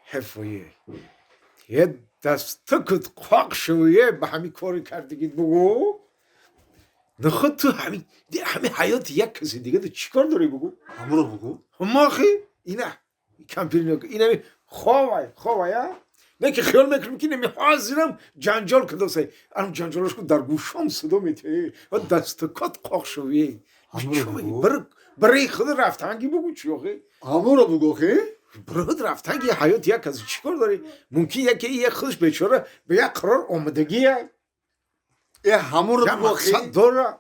حفایه یه دستکت قاق شویه به همین کاری کردگید بگو نخواد تو همین حیات یک کسی دیگه تو چیکار داری بگو همو رو بگو ما خی اینه کمپیر نگو اینه خواه یا نه که خیال میکنم که نمی حاضرم جنجال کده سه الان جنجالش کن در گوشام صدا میته و دستکت قاق شویه همو رو بگو برای خود رفتنگی بگو چی آخه همو رو بگو خی برای رفتنگی حیات یک کسی چیکار داری ممکن یکی یک خودش بیچاره به یک قرار آمدگیه همو رو بگو خی مقصد داره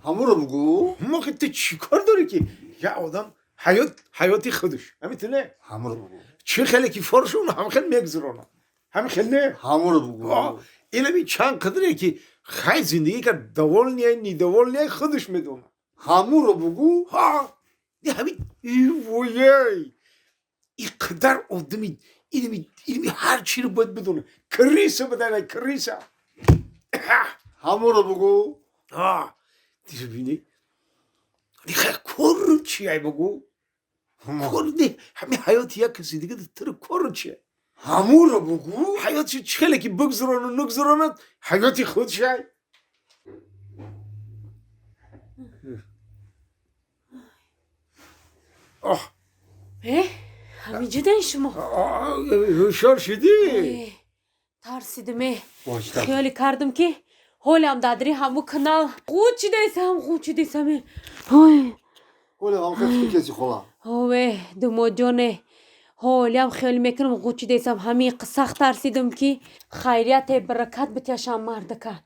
همو رو بگو موقع تو چی کار داری که یه آدم حیاتی خودش همیتونه همو رو بگو چه خیلی که فرشون هم خیلی میگذرانه هم خیلی نه همو رو بگو اینه بی چند قدره که خیلی زندگی که دوال نیه نی دوال نیه خودش میدونه همو رو بگو ها این همین ویای این قدر آدمی اینه هر چی رو باید بدونه کریسه بدنه کریسه همو رو بگو دیگه بینی خیلی کار چیه بگو کار نه همین حیاتی یک کسی دیگه تر کار چیه همو رو بگو حیاتی چخیله که بگذران و نگذراند حیاتی خودشه همینجا داری شما هوشار شدی ترسیدم خیالی کردم که حالم دادری همو کنال قوچی دیسم گله هم خیلی کسی خواه دمو جانه حالم خیلی میکنم قوچی دیسم همین سخت ترسیدم که خیریت برکت بتیاشم مردکن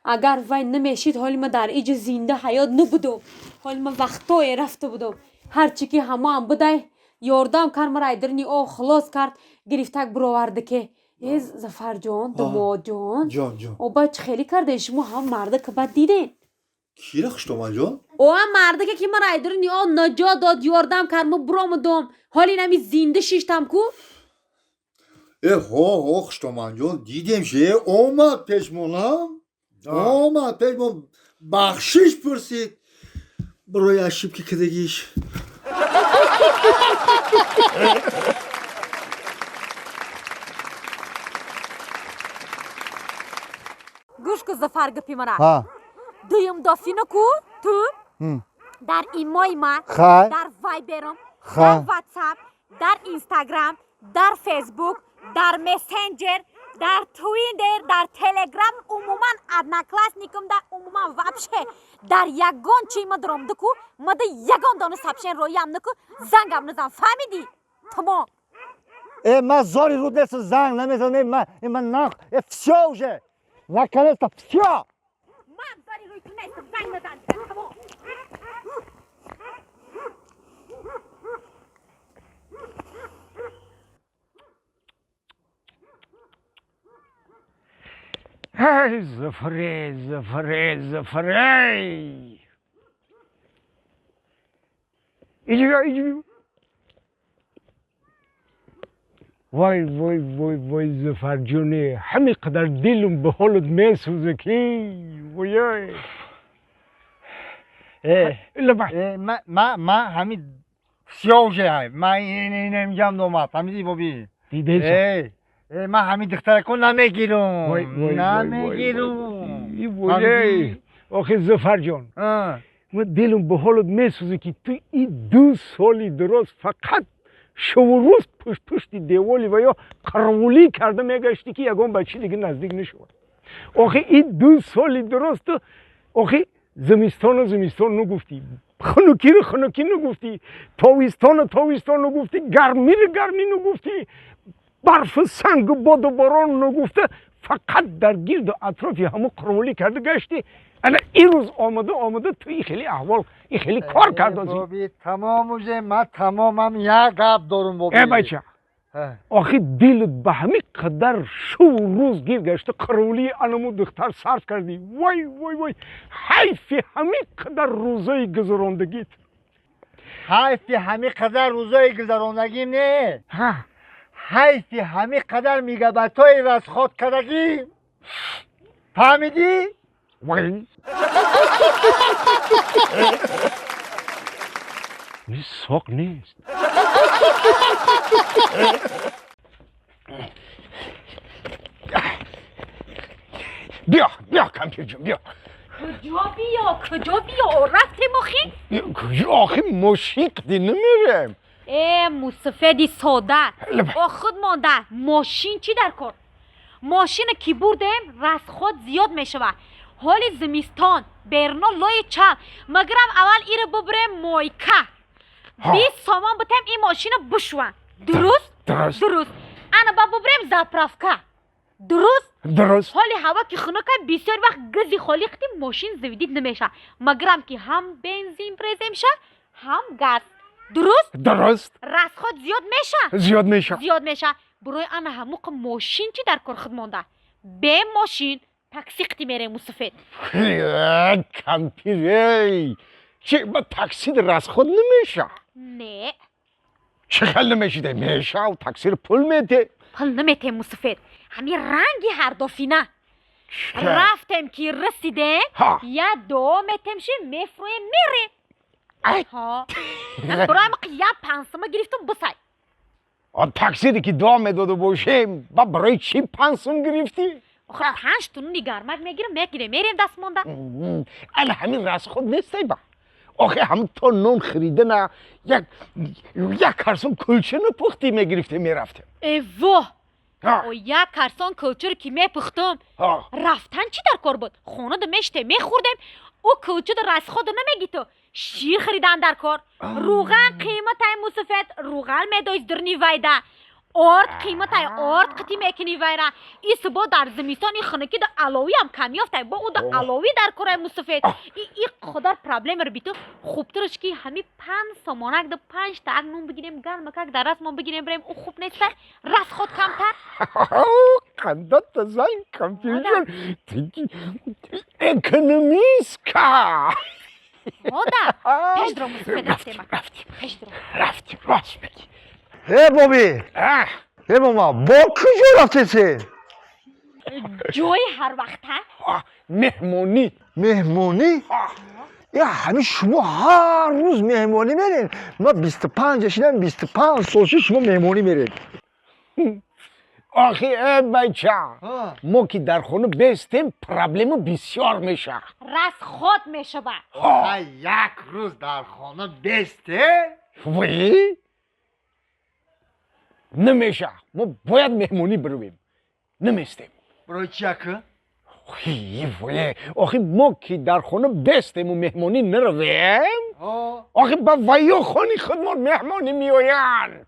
اگر وای نمیشید حالی ما در ایج زنده حیات نبودم حالی ما وقتای رفته بودم هرچی که همه هم بوده یاردم کرد مرا ایدرنی خلاص کرد گرفتک برآورده که زفر جان دمو جان او باید خیلی کرده شما هم مرده که بعد دیدین کی را خشتومن جان او هم مرده که مرا ایدرنی نجات داد یاردم کرد ما برآمدم حالی نمی زنده شیشتم کو خشتومن جان دیدیم شه اومد پشمونم بخشش پرسید برای اشیب که کدگیش گوش که زفر گپی مرا دویم دافینو کو تو در ایمای ما در وایبرم در واتساپ در اینستاگرام در فیسبوک در مسنجر در توییتر در تلگرام عموما ادنا کلاس نیکم در عموما وابشه در یگان چی ما درم دکو ما در یگان دانو سابشن روی هم نکو زنگم نزن فهمیدی تمام من زاری رو دست زنگ نمیزنم من نه افشاوشه نکنه تا فشا من زاری روی تو نیستم زنگ نزن تمام هی زفره ایجی وای زفر جونه همین قدر دلم به حالت میسوزه که وای من همین فشاوشه های من اینه میگم دومت همیدی بابی دیده من همین دخترکو نمیگیرم وای آخه زفر جان من دلم به حالت میسوزه که تو این 2 سالی درست فقط شب و روز پشت دیوالی و یا قرولی کرده میگشتی که یگان بچه دیگه نزدیک نشود آخه این 2 سالی درست تو آخه زمستان نگفتی خنکی نگفتی تاویستان نگفتی گرمی نگفتی برف سنگ باد و باران نگفته فقط در گرد و اطرافی همه قرولی کرده گشتی الان این روز آمده تو این خیلی احوال این خیلی کار کرده بابی تماموزه من تمامم یک گپ دارم بابی بچه آخه دلت به همین قدر شو روز گیر گشته قرولی انمو دختر صرف کردی وای حیف همین قدر روزای گذراندگیت حیف همین قدر روزای گذراندگیم نه حیف همین قدر میگبتای رسخات کردگیم فهمیدی؟ وای این ساق نیست کمپیر جون بیا کجا بیا رفتیم آخی؟ کجا آخی مشیقدی نمیرم موسفدی ساده хдмонда ماشین چی در کار؟ ماشین کی بردیم رسخود زیاد میشه حالی زمستان برنا لای چل مگرم اول ایره ببریم مایکه 20 سامان بتیم این ماشین بشوان درست انا با ببریم زاپرافکا درست حالی هوا که خنکه بسیار وقت گزی خالی ختیم ماشین زویدید نمیشه مگرم که هم بنزین پریزه میشه هم گاز درست رسخود زیاد میشه برای انا هموق ماشین چی در کار хдмонда به ماشین تاکسی قتی میره موسفید کمپیر چه با تاکسی رسخود نمیشه نه چه خل نمیشه میشه و تاکسی پول میده پول نمیده موسفید همین رنگی هر دفینه رفتم که رسیدم یا دو متمشی میفرویم میریم برای ما قیاب پنسمه گرفتم بسای تاکسی دی که دو میداده باشیم با برای چی پنسم گرفتی؟ آخه 5 تون نگارمک میگیریم میریم دست مونده ال همین راست خود نیستی با آخه هم تو نون خریده نه یک کارسون کلچه نپختی میگرفتی میرفتیم ایوه و یک کارسون کلچه که میپختم رفتن چی در کار بود؟ خونه دمشته میخوردم او کلچه در راست خود نمیگی تو شیر خریدن در کار روغن قیمت های موسفید روغن میدایز در نیویده آرد قیمت های آرد قطی میکنی ویره ای سبا در زمستانی خنکی در علاوی هم کمی افته با او در علاوی در کار موسفید ای خودر پرابلم رو بیتو خوبترش که همی 5 سامانک در 5 تا نون بگیریم گرم مکک در رس ما بگیریم بریم او خوب نیست رس خود کمتر قندت تزن کمپیر جون اکنومیست که مادر پیش درو موسفید رفتیم راست بگی هی بابی هی ماما با کجا رفتی؟ جوی هر وقت مهمونی یا همین شما هر روز مهمونی میرین ما 25 شدیم 25 سالشی شما مهمونی میرین آخی ای بچه ما که در خونه بستیم پرابلم بسیار میشه رس خود میشه با یک روز در خانه بسته؟ وی؟ نمیشه ما باید مهمونی برویم نمیستیم برای چی اکه؟ وی آخی ما که در خونه بستیم و مهمونی نرویم آخی با ویو خونی خودمان مهمونی میوین